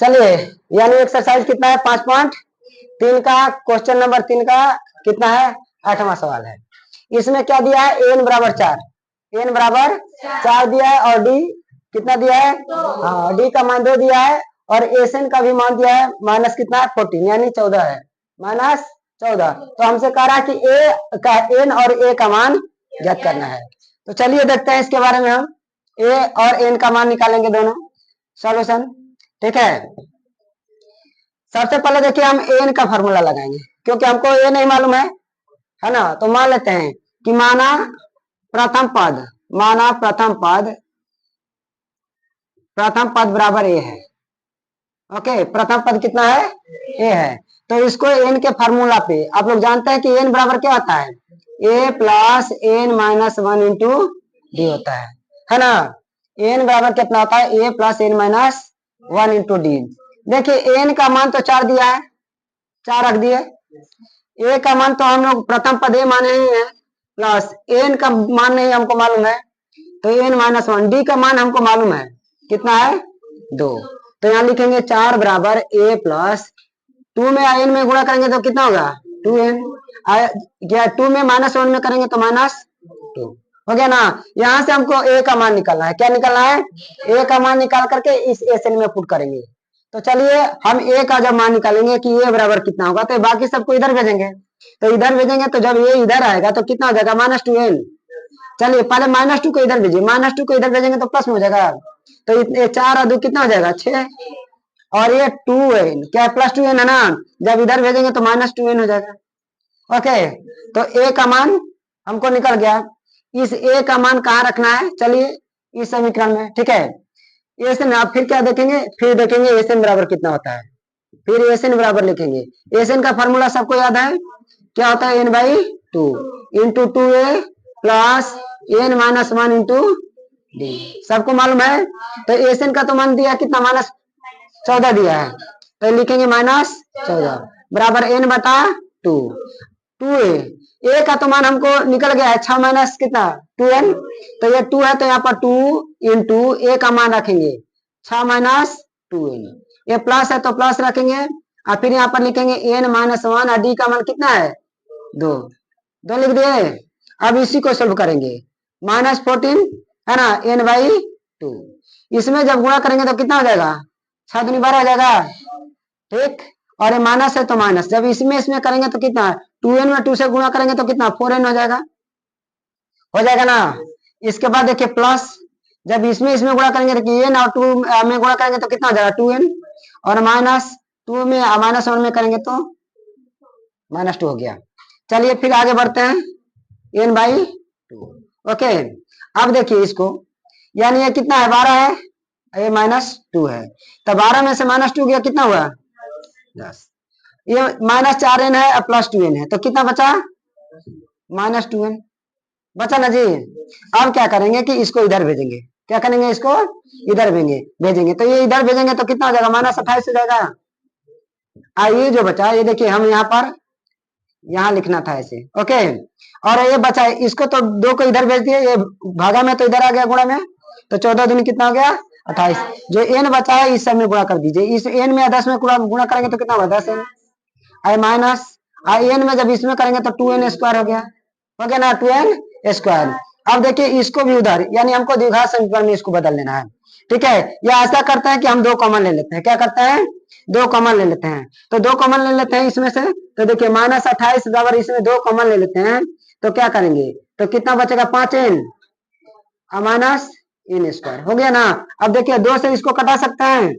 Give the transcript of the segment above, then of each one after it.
चलिए, यानी एक्सरसाइज कितना है 5.3 का क्वेश्चन नंबर 3 का कितना है 8वां सवाल है। इसमें क्या दिया है एन बराबर 4, एन बराबर 4 दिया है और डी कितना दिया है, हाँ डी का मान 2 दिया है और एसएन का भी मान दिया है माइनस कितना है 14 यानी 14 है, माइनस 14। तो हमसे कह रहा है कि ए का एन और ए का मान ज्ञात करना है। तो चलिए देखते हैं इसके बारे में, हम ए और एन का मान निकालेंगे दोनों सॉल्यूशन। ठीक है, सबसे पहले देखिए हम एन का फार्मूला लगाएंगे क्योंकि हमको ए नहीं मालूम है ना। तो मान लेते हैं कि माना प्रथम पद बराबर ए है। ओके, प्रथम पद कितना है ए है। तो इसको एन के फार्मूला पे आप लोग जानते हैं कि एन बराबर क्या होता है, A plus N minus 1 into D होता है ना। एन बराबर कितना होता है, A plus N minus 1 into D. देखिए एन का मान तो 4 दिया है, 4 रख दिए। ए का मान तो हम लोग प्रथम पद ए माने ही है, प्लस एन का मान नहीं हमको मालूम है तो एन माइनस 1। डी का मान हमको मालूम है कितना है 2। तो यहाँ लिखेंगे 4 बराबर ए प्लस 2 में एन में गुणा करेंगे तो कितना होगा 2n, क्या 2 में माइनस 1 में करेंगे तो माइनस 2 हो गया ना। यहाँ से हमको ए का मान निकालना है, क्या निकालना है, ए का मान निकाल करके इस एन में पुट करेंगे। तो चलिए हम ए का जब मान निकालेंगे कि ए बराबर कितना होगा तो बाकी सबको इधर भेजेंगे। तो इधर भेजेंगे तो जब ए इधर आएगा तो कितना हो जाएगा -2n। चलिए पहले -2 को इधर भेजिए, -2 को इधर भेजेंगे तो प्लस में हो जाएगा। तो ये 4 और 2 कितना हो जाएगा 6 और ये 2n क्या +2n है ना, जब इधर भेजेंगे तो -2n हो जाएगा। ओके, तो ए का मान हमको निकल गया। इस ए का मान कहाँ रखना है, चलिए इस समीकरण में। ठीक है, एसएन आप फिर क्या देखेंगे, फिर देखेंगे एसएन बराबर कितना होता है, फिर एसएन बराबर लिखेंगे। एसएन का फॉर्मूला सबको याद है, क्या होता है n/2 into 2a plus n minus 1 into D, सबको मालूम है। तो एसएन का तो मान दिया कितना -14 दिया है, तो लिखेंगे -14 बराबर n/2 2a का तो मान हमको निकल गया है 6 माइनस कितना 2n। तो ये 2 है तो यहाँ पर 2 इंटू ए का मान रखेंगे 6 माइनस 2n, ये प्लस है तो प्लस रखेंगे और फिर यहाँ पर लिखेंगे n माइनस 1 और डी का मान कितना है 2 लिख दिए। अब इसी को सोल्व करेंगे, -14 है ना n/2, इसमें जब गुणा करेंगे तो कितना हो जाएगा 6 दूनी 12 हो जाएगा। ठीक, और ये माइनस है तो माइनस, जब इसमें करेंगे तो कितना 2n में 2 से गुणा करेंगे तो कितना 4n हो जाएगा ना। इसके बाद देखिए प्लस, जब इसमें गुणा करेंगे तो n और 2 में गुणा करेंगे तो कितना हो जाएगा 2n और -2 में -1 में करेंगे तो -2 हो गया। चलिए फिर आगे बढ़ते हैं n/2। ओके, अब देखिए इसको, यानी ये कितना है 12 है, ये -2 है, तो 12 में से -2 गया कितना हुआ 10, ये -4n है और +2n है तो कितना बचा -2n बचा ना जी। अब क्या करेंगे कि इसको इधर भेजेंगे, क्या करेंगे इसको इधर भेजेंगे तो ये इधर भेजेंगे तो कितना हो जाएगा -28 हो जाएगा। ये जो बचा ये देखिए हम यहाँ पर यहाँ लिखना था ऐसे। ओके, और ये बचा इसको तो 2 को इधर भेज दिए, ये भागा में तो इधर आ गया गुणा में, तो 14 दूनी कितना हो गया 28। जो n बचा है इस सब में गुणा कर दीजिए, इस n में 10 में गुणा करेंगे तो कितना होगा 10n आई माइनस n में जब इसमें करेंगे तो 2n स्क्वायर हो गया ना 2n स्क्वायर। अब देखिए इसको भी उधर, यानी हमको द्विघात समीकरण में इसको बदल लेना है। ठीक है, या ऐसा करते हैं कि हम 2 कॉमन ले लेते हैं, क्या करते हैं 2 कॉमन ले लेते हैं। तो 2 कॉमन ले लेते हैं इसमें से, तो देखिए -28 बराबर इसमें 2 कॉमन ले लेते हैं तो क्या करेंगे, तो कितना बचेगा 5n माइनस n स्क्वायर हो गया ना। अब देखिए 2 से इसको कटा सकते हैं,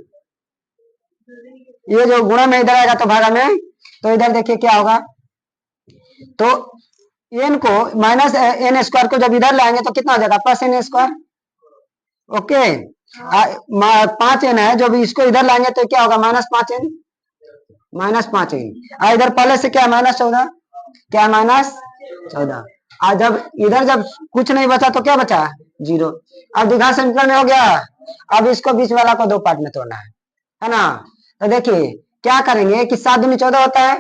ये जो गुणा में इधर आएगा तो भागा में, तो इधर देखिए क्या होगा, तो n को -n स्क्वायर को जब इधर लाएंगे तो कितना हो जाएगा +n स्क्वायर। ओके, 5n है, जब इसको इधर लाएंगे तो क्या होगा -5n और इधर पहले से क्या -14 क्या -14। और जब इधर जब कुछ नहीं बचा तो क्या बचा 0। अब द्विघात समीकरण में हो गया। अब इसको बीच वाला को 2 पार्ट में तोड़ना है ना। तो देखिए क्या करेंगे कि 7 दूनी 14 होता है,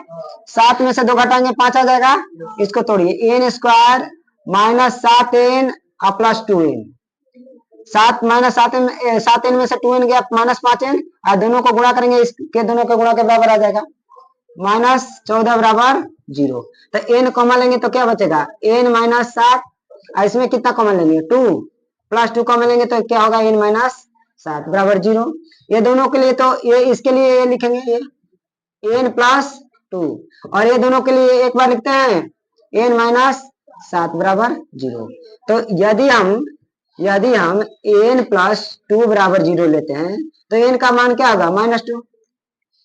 7 में से 2 घटाएंगे 5 आ जाएगा। इसको तोड़िए n square -7n +2n 7 minus 7n में से 2n गया माइनस 5n, और दोनों को गुणा करेंगे, इसके दोनों के गुणा के बराबर आ जाएगा, -14 बराबर 0। तो n कॉमन लेंगे तो क्या बचेगा, n माइनस 7, और इसमें कितना कॉमन लेंगे 2, प्लस 2 कॉमन लेंगे तो क्या होगा, n माइनस 7 बराबर 0। ये दोनों के लिए तो ये इसके लिए ये लिखेंगे, ये n प्लस 2, और ये दोनों के लिए एक बार लिखते हैं n माइनस 7 बराबर 0। तो यदि हम n प्लस 2 बराबर 0 लेते हैं तो n का मान क्या होगा, -2,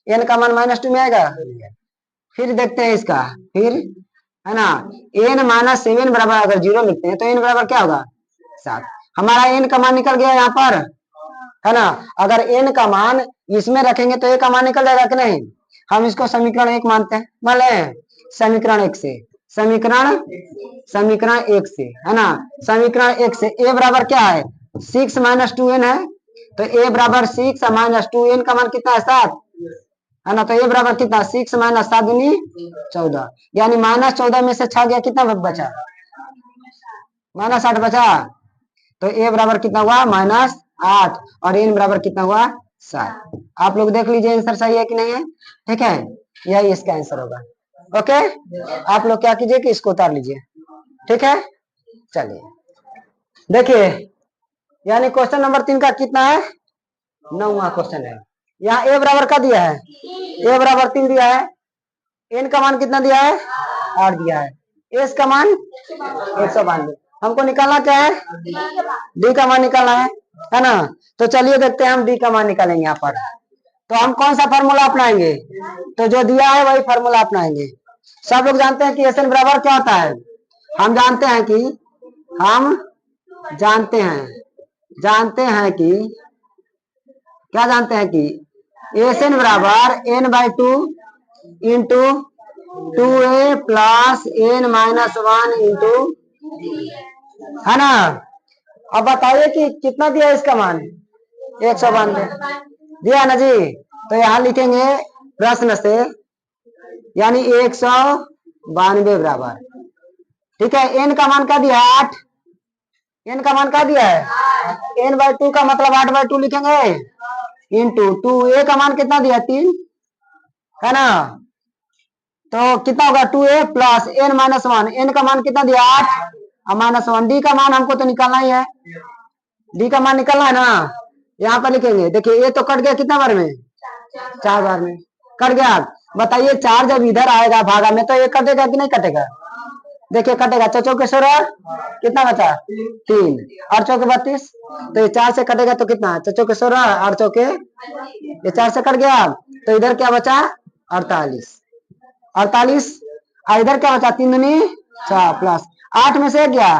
n का मान -2 में आएगा। फिर देखते हैं इसका, फिर है ना, n माइनस 7 बराबर अगर 0 लिखते हैं तो n बराबर क्या होगा 7। हमारा n का मान निकल गया यहाँ पर, है ना। अगर n का मान इसमें रखेंगे तो a का मान निकल जाएगा कि नहीं। हम इसको समीकरण 1 मानते हैं, मान लें समीकरण 1 से, समीकरण 1 से, है ना, समीकरण 1 से a बराबर क्या है, 6 माइनस 2n है, तो a बराबर 6 माइनस 2n का मान कितना है 7, है ना। तो a बराबर कितना, 6 माइनस 7 दूनी 14, यानी -14 में से 6 गया, कितना बचा, -8 बचा। तो a बराबर कितना हुआ, -8, और n बराबर कितना हुआ 7। आप लोग देख लीजिए आंसर सही है कि नहीं है, ठीक है, यही इसका आंसर होगा। ओके, आप लोग क्या कीजिए कि इसको उतार लीजिए, ठीक है। चलिए देखिए, यानी क्वेश्चन नंबर 3 का कितना है, 9वां क्वेश्चन है। यहाँ a बराबर का दिया है, a बराबर 3 दिया है, n का मान कितना दिया है 8 दिया है, s का मान 192। हमको निकालना क्या है, d का मान निकालना है ना। तो चलिए देखते हैं हम d का मान निकालेंगे यहाँ पर। तो हम कौन सा फार्मूला अपनाएंगे, तो जो दिया है वही फार्मूला अपनाएंगे। सब लोग जानते हैं कि एस एन बराबर क्या होता है, हम जानते हैं कि क्या जानते हैं कि एस एन बराबर n/2 into 2a plus n minus 1 into, है ना। अब बताइए कि कितना दिया इसका मान, 192 दिया ना जी। तो यहाँ लिखेंगे प्रश्न से, यानी 192 बराबर, ठीक है। n का मान क्या दिया है 8, n का मान क्या दिया है, n/2 का मतलब 8/2 लिखेंगे, इंटू 2a का मान कितना दिया 3, है ना। तो कितना होगा 2a plus n minus 1, n का मान कितना दिया 8 और -1, d का मान हमको तो निकालना ही है, d का मान निकालना है ना। यहाँ पर लिखेंगे, देखिए ये तो कट गया कितना बार में, 4 बार में कट गया। बताइए 4 जब इधर आएगा भागा में तो ये कटेगा कि नहीं कटेगा, देखिए कटेगा। 4 के 16 कितना बचा 3, 8 चौके 32, तो ये 4 से कटेगा तो कितना, 4 के 16, 8 चौके, ये 4 से कट गया, तो इधर क्या बचा 48, और इधर क्या बचा 3 दूनी 6 प्लस 8 में से गया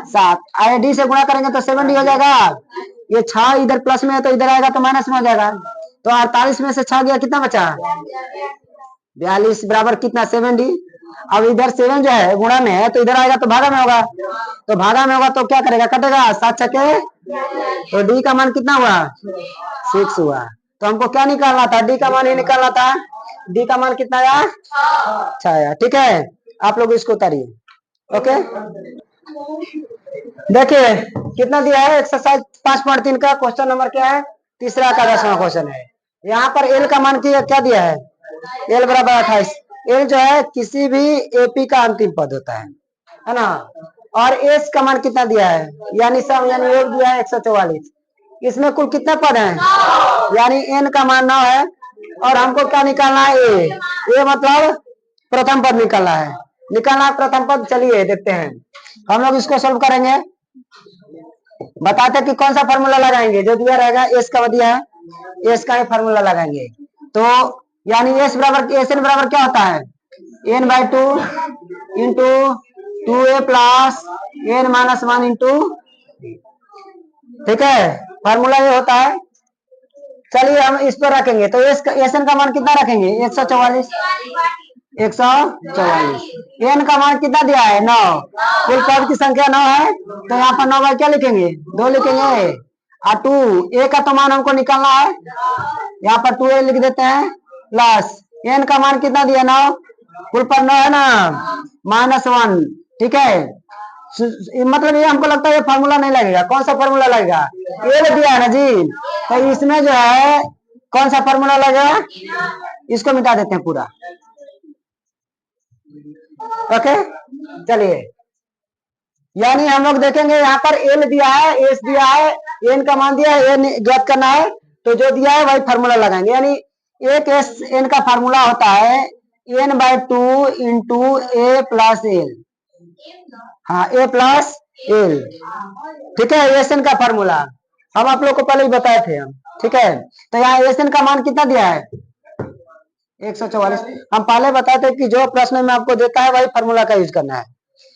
7, आया डी से गुणा करेंगे तो 70 हो जाएगा। ये 6 इधर प्लस में है तो इधर आएगा तो माइनस में हो जाएगा। तो 48 में से 6 गया, कितना बचा 42 बराबर कितना 70। अब इधर 7 जो है गुणा में है तो इधर आएगा तो भागा में होगा, तो भागा में होगा तो क्या करेगा कटेगा 7 छके, तो डी का मान कितना हुआ 6 हुआ। तो हमको क्या निकालना था, डी का मान ही निकालना था, डी का मान कितना आया 6 आया, ठीक है। आप लोग इसको उतारिए, ओके। देखिए कितना दिया है, एक्सरसाइज 5.3 का क्वेश्चन नंबर क्या है, तीसरा का 10वां क्वेश्चन है। यहाँ पर एल का मान क्या दिया है, एल बराबर 28। एल जो है किसी भी एपी का अंतिम पद होता है ना। और एस का मान कितना दिया है, यानी सम यानी योग दिया है 144। इसमें कुल कितने पद हैं, यानी एन का मान 9 है, और हमको क्या निकालना है ए मतलब प्रथम पद निकालना है, प्रथम पद। चलिए देखते हैं, हम लोग इसको सोल्व करेंगे, बताते कि कौन सा फार्मूला लगाएंगे, जो दिया रहेगा एस का दिया है एस का ही फार्मूला लगाएंगे। तो यानी एस बराबर एस एन बराबर क्या होता है, n/2 into 2a plus n minus 1 into, ठीक है, फार्मूला ये होता है। चलिए हम इस पर रखेंगे तो एस एन का मान कितना रखेंगे 144, 144। एन का मान कितना दिया है 9, कुल पद की संख्या 9 है, तो यहाँ पर 9 बार क्या लिखेंगे 2 लिखेंगे, और 2 ए का तो मान हमको निकालना है, यहाँ पर 2a लिख देते हैं, प्लस एन का मान कितना दिया 9, कुल पर 9 है ना, -1, ठीक है। मतलब ये हमको लगता है ये फार्मूला नहीं लगेगा। कौन सा फार्मूला लगेगा? एल दिया है ना जी, तो इसमें जो है कौन सा फार्मूला लगेगा? इसको मिटा देते हैं पूरा। ओके, चलिए, यानी हम लोग देखेंगे यहाँ पर एल दिया है, एस दिया है, एन का मान दिया है, एन ज्ञात करना है, तो जो दिया है वही फार्मूला लगाएंगे। यानी एक एस एन का फार्मूला होता है एन बाय 2 इंटू ए प्लस एल। हाँ, ए प्लस एल, ठीक है, एस एन का फार्मूला हम आप लोग को पहले ही बताए थे हम, ठीक है। तो यहाँ एस एन का मान कितना दिया है? 144। हम पहले बताए थे कि जो प्रश्न में आपको देता है वही फार्मूला का यूज करना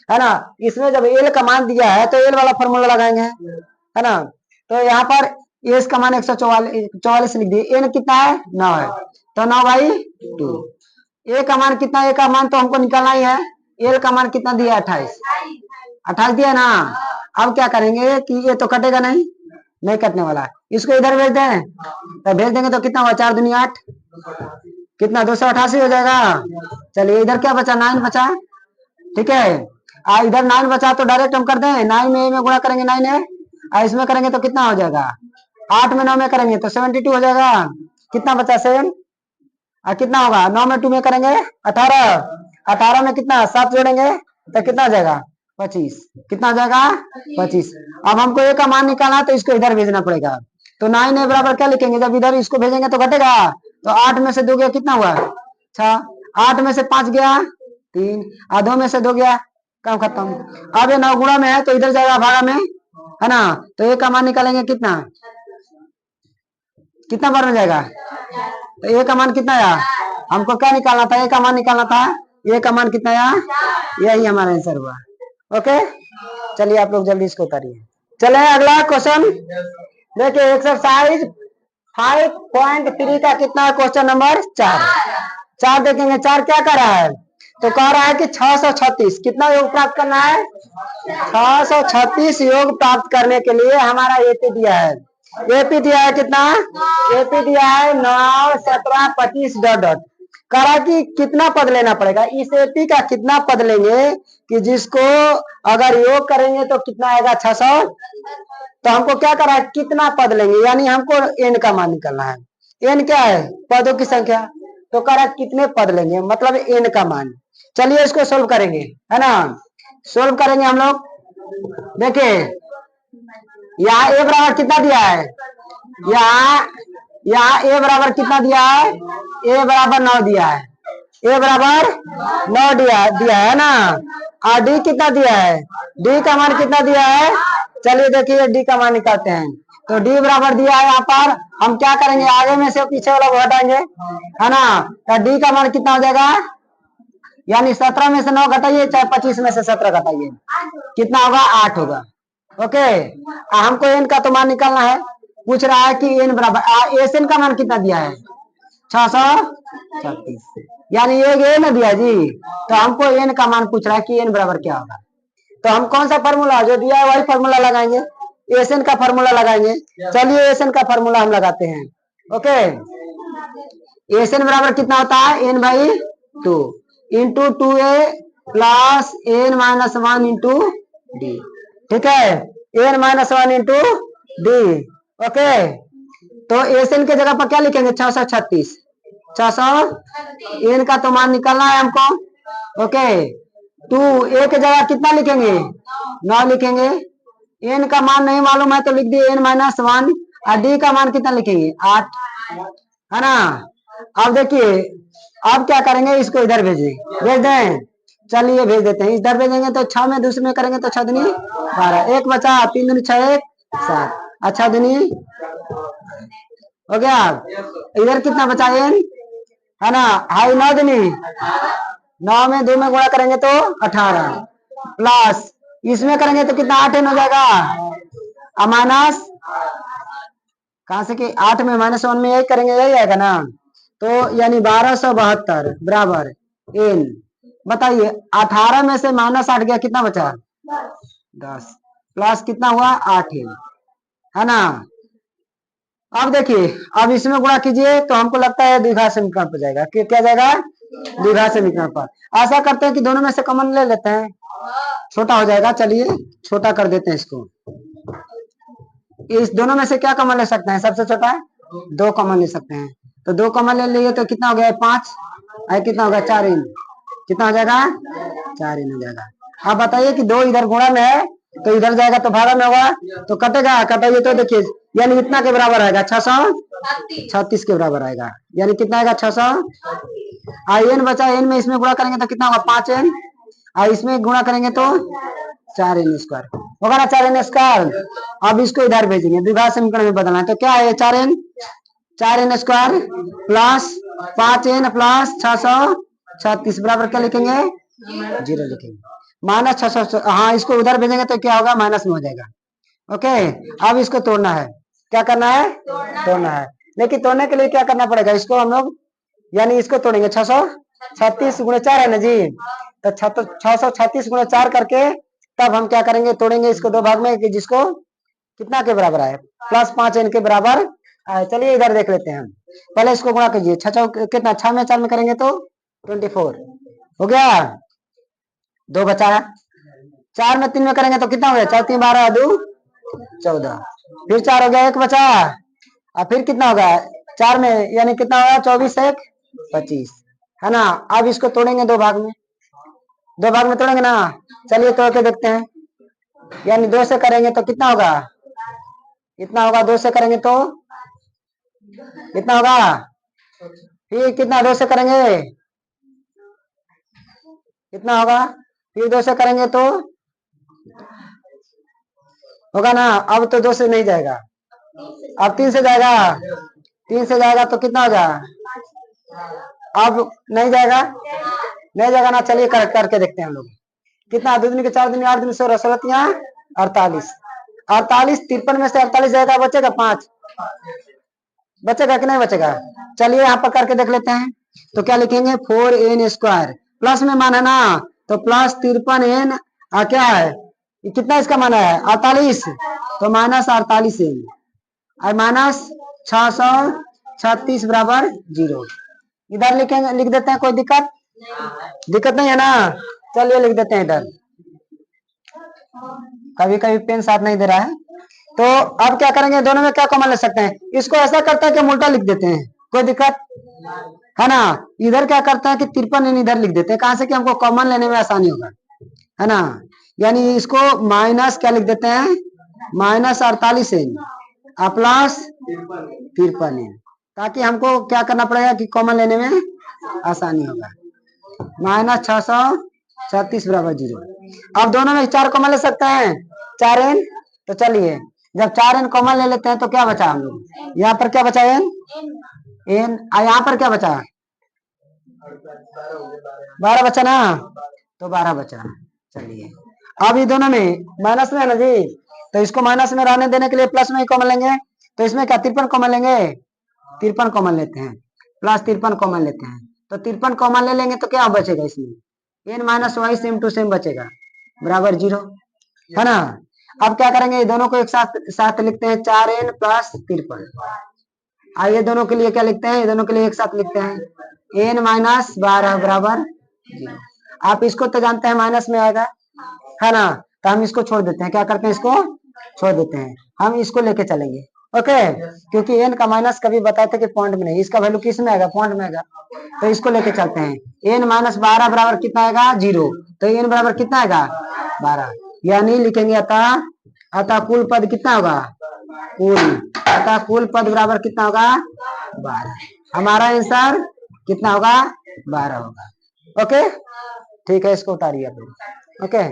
है ना। इसमें जब एल का मान दिया है तो एल वाला फार्मूला लगाएंगे, है ना। तो यहाँ पर एस का मान 144 लिख दिए। एन कितना है? 9 है, तो 9/2। ए का मान कितना? ए का मान तो हमको निकालना ही है। एल का मान कितना दिया? 28 दिया ना। अब क्या करेंगे कि ये तो कटेगा नहीं, नहीं कटने वाला, इसको इधर भेज दें, तो भेज देंगे तो कितना हुआ? 4 दूनी 8, कितना? 288 हो जाएगा। चलिए, इधर क्या बचा? 9 बचा, ठीक है। इधर 9 बचा तो डायरेक्ट हम कर दें, 9 में गुणा करेंगे 9 है, इसमें करेंगे तो कितना हो जाएगा? 8 में 9 में करेंगे तो 72 हो जाएगा। कितना बचा? 7। कितना होगा? 9 में 2 में करेंगे 18, 18 में कितना? 7 जोड़ेंगे तो कितना हो जाएगा? 25। कितना हो जाएगा? 25। अब हमको ए का मान निकालना है तो इसको इधर भेजना पड़ेगा। तो 9 ए बराबर क्या लिखेंगे? जब इधर इसको भेजेंगे तो घटेगा, तो 8 में से 2 गया, कितना हुआ? 6। 8 में से 5 गया 3, 2 में से 2 गया, काम खत्म। अब ये 9 गुणा में है तो इधर जाएगा भागा में, है ना। तो ए का मान निकालेंगे कितना? कितना बार में जाएगा? तो ए का मान कितना आया? हमको क्या निकालना था? ए का मान निकालना था। ए का मान कितना आया? यही हमारा आंसर हुआ। ओके, चलिए आप लोग जल्दी इसको उतारिए। चले अगला क्वेश्चन देखिए, एक्सरसाइज 5.3 का कितना है? क्वेश्चन नंबर 4 देखेंगे। 4 क्या कर रहा है? तो कह रहा है कि 636 कितना योग प्राप्त करना है? 636 योग प्राप्त करने के लिए हमारा एपी दिया है। एपी दिया है कितना? एपी दिया है 9, 17, 25 डॉट डॉट। कह रहा कि कितना पद लेना पड़ेगा? इस एपी का कितना पद लेंगे कि जिसको अगर योग करेंगे तो कितना आएगा? 600। तो हमको क्या करा है? कितना पद लेंगे, यानी हमको एन का मान निकालना है। एन क्या है? पदों की संख्या। तो कह रहा है कितने पद लेंगे, मतलब एन का मान। चलिए इसको सोल्व करेंगे, है ना। सोल्व करेंगे हम लोग। देखिए, यहाँ ए बराबर कितना दिया है? यहाँ ए बराबर कितना दिया है? ए बराबर 9 दिया है। ए बराबर 9 दिया है ना। और डी कितना दिया है? डी का मान कितना दिया है? चलिए देखिए, डी का मान निकालते हैं। तो डी बराबर दिया है, यहाँ पर हम क्या करेंगे? आगे में से पीछे वाला को हटाएंगे, है ना। तो डी का मान कितना हो जाएगा? यानी 17 में से 9 घटाइए, चाहे 25 में से 17 घटाइए, कितना होगा? 8 होगा। ओके, हमको एन का तो मान निकालना है। पूछ रहा है कि एन बराबर एस एन का मान कितना दिया है? 636, यानी ये एन दिया जी। तो हमको एन का मान पूछ रहा है कि एन बराबर क्या होगा। तो हम कौन सा फार्मूला जो दिया है वही फार्मूला लगाएंगे, एस एन का फार्मूला लगाएंगे। चलिए एस एन का फार्मूला हम लगाते हैं। ओके, एस एन बराबर कितना होता है? N by 2 into 2a plus N minus 1 into d, ठीक है। N minus 1 into d. Okay, तो एस एन के जगह पर क्या लिखेंगे? 636। 600 एन का तो मान निकालना है हमको। ओके, 2 ए के जगह कितना लिखेंगे? 9 लिखेंगे। एन का मान नहीं मालूम है तो लिख दिए एन माइनस 1। और डी का मान कितना लिखेंगे? 8, है ना। अब देखिए, अब क्या करेंगे? इसको इधर भेज दें। चलिए भेज देते हैं। इधर भेजेंगे तो 6 में दूसरे में करेंगे तो 6 दूनी 12, 1 बचा, 3 दूनी 6, 1 7, अच्छा दूनी हो गया। इधर कितना बचा? एन, है ना। हाई 9 दूनी 9 में 2 में गुणा करेंगे तो 18, प्लस इसमें करेंगे तो कितना? 8 एन हो जाएगा। माइनस कहां से कि 8 में माइनस 1 में यही करेंगे, यही आएगा ना। तो यानी 1272 बराबर एन। बताइए, 18 में से माइनस 8 गया, कितना बचा? 10, प्लस कितना हुआ? 8 एन, है ना। अब देखिए, अब इसमें गुणा कीजिए तो हमको लगता है द्विघात समीकरण पर जाएगा। क्या जाएगा? द्विघात समीकरण पर। आशा करते हैं कि दोनों में से कॉमन ले लेते हैं। छोटा हो जाएगा। चलिए छोटा कर देते हैं इसको। इस दोनों में से क्या कॉमन ले सकते हैं? सबसे छोटा 2 कॉमन ले सकते हैं। तो 2 कॉमन ले लिए तो कितना हो गया? 5। और कितना होगा? 4 इन। कितना हो जाएगा? 4 इन हो जाएगा। अब बताइए कि 2 इधर गुणा में है तो इधर जाएगा तो भागा में होगा, तो कटेगा। कटाइए तो देखिए, यानी इतना के बराबर आएगा 636 के बराबर आएगा। यानी कितना आएगा? 600। एन बचा, एन में इसमें गुणा करेंगे तो कितना होगा? 5 एन। और इसमें गुणा करेंगे तो 4 एन स्क्वायर होगा ना, 4 एन स्क्वायर। अब इसको इधर भेजेंगे, द्विघात समीकरण में बदलना है। तो क्या है? 4 n square plus 5 n plus 636 बराबर क्या लिखेंगे? 0 लिखेंगे। माइनस 600। हाँ, इसको उधर भेजेंगे तो क्या होगा? माइनस में हो जाएगा। ओके, अब इसको तोड़ना है। क्या करना है? तोड़ना है। लेकिन तोड़ने के लिए क्या करना पड़ेगा? इसको हम लोग यानी इसको तोड़ेंगे 636 गुणे 4 है ना जी। तो 636 गुणे 4 करके तब हम क्या करेंगे? तोड़ेंगे इसको 2 भाग में, कि जिसको कितना के बराबर आए? प्लस 5 एन के बराबर आए। चलिए इधर देख लेते हैं हम। पहले इसको गुणा कीजिए। 6 कितना? 6 में 4 में करेंगे तो 24 हो गया। 2 बचा। 4 में 3 में करेंगे तो कितना हो गया? 4 3 12 2 14। फिर 4 हो गया, 1 बचा। और फिर कितना होगा? 4 में यानी कितना होगा? 24 1 25 है ना। अब इसको तोड़ेंगे 2 भाग में। 2 भाग में तोड़ेंगे ना। चलिए तोड़ के देखते हैं। यानी 2 से करेंगे तो कितना होगा? इतना होगा। 2 से करेंगे तो इतना होगा। फिर कितना? 2 से करेंगे इतना होगा। फिर 2 से करेंगे तो होगा ना। अब तो 2 से नहीं जाएगा, अब 3 से जाएगा। 3 से जाएगा तो कितना होगा? अब नहीं जाएगा, नहीं जाएगा ना। चलिए करके देखते हैं हम लोग। कितना? 2 दिन के 4 दिन 8 दिन 16 16 48। 48 53 में से 48 जाएगा, बचेगा 5। बचेगा कि नहीं बचेगा? चलिए यहाँ पर करके देख लेते हैं। तो क्या लिखेंगे? 4 एन स्क्वायर प्लस में मान है ना, तो प्लस 53 एन। क्या है? ये कितना इसका मान है? 48। तो माइनस 48 एन और माइनस 636 बराबर 0। इधर लिखेंगे, लिख देते हैं। कोई दिक्कत नहीं है ना। चलिए लिख देते हैं इधर। कभी कभी पेन साथ नहीं दे रहा है। तो अब क्या करेंगे? दोनों में क्या कॉमन ले सकते हैं? इसको ऐसा करता है कि हम उल्टा लिख देते हैं। कोई दिक्कत है ना। इधर क्या करता है कि 53 एन इधर लिख देते हैं। कहां से? कि हमको कॉमन लेने में आसानी होगा, है ना। यानी इसको माइनस क्या लिख देते हैं? माइनस 48 एन प्लस 53 एन, ताकि हमको क्या करना पड़ेगा कि कॉमन लेने में आसानी होगा। माइनस 636 बराबर 0। अब दोनों में 4 कॉमन ले सकते हैं, 4 एन। तो चलिए जब 4 एन कॉमन ले लेते हैं तो क्या बचा? हम लोग यहाँ पर क्या बचा? N n. यहाँ पर क्या बचा? 12 बचा ना। तो 12 बचा। चलिए अब ये दोनों में माइनस में है ना जी, तो इसको माइनस में रहने देने के लिए प्लस में ही कॉमन लेंगे। तो इसमें क्या 53 कॉमन लेंगे? 53 कॉमन लेते हैं, प्लस 53 कॉमन लेते हैं। तो 53 कॉमन ले लेंगे तो क्या बचेगा? इसमें n minus y same to same बचेगा बराबर 0, है ना। अब क्या करेंगे? दोनों को एक साथ लिखते हैं। 4 एन प्लस 53। आइए दोनों के लिए क्या लिखते हैं? दोनों के लिए एक साथ लिखते हैं। एन माइनस 12 बराबर 0। आप इसको तो जानते हैं माइनस में आएगा, है ना। तो हम इसको छोड़ देते हैं। क्या करते हैं? इसको छोड़ देते हैं। हम इसको लेके चलेंगे। ओके, क्योंकि एन का माइनस कभी बताए थे कि पॉइंट में नहीं, इसका वैल्यू किस में आएगा? पॉइंट में आएगा। तो इसको लेके चलते हैं। एन माइनस 12 बराबर कितना आएगा? 0। तो एन बराबर कितना आएगा? 12। यानी लिखेंगे अतः कुल पद कितना होगा? अतः कुल पद बराबर कितना होगा? 12। हमारा आंसर कितना होगा? 12 होगा। ओके, ठीक है, इसको उतारिए आप लोग। ओके।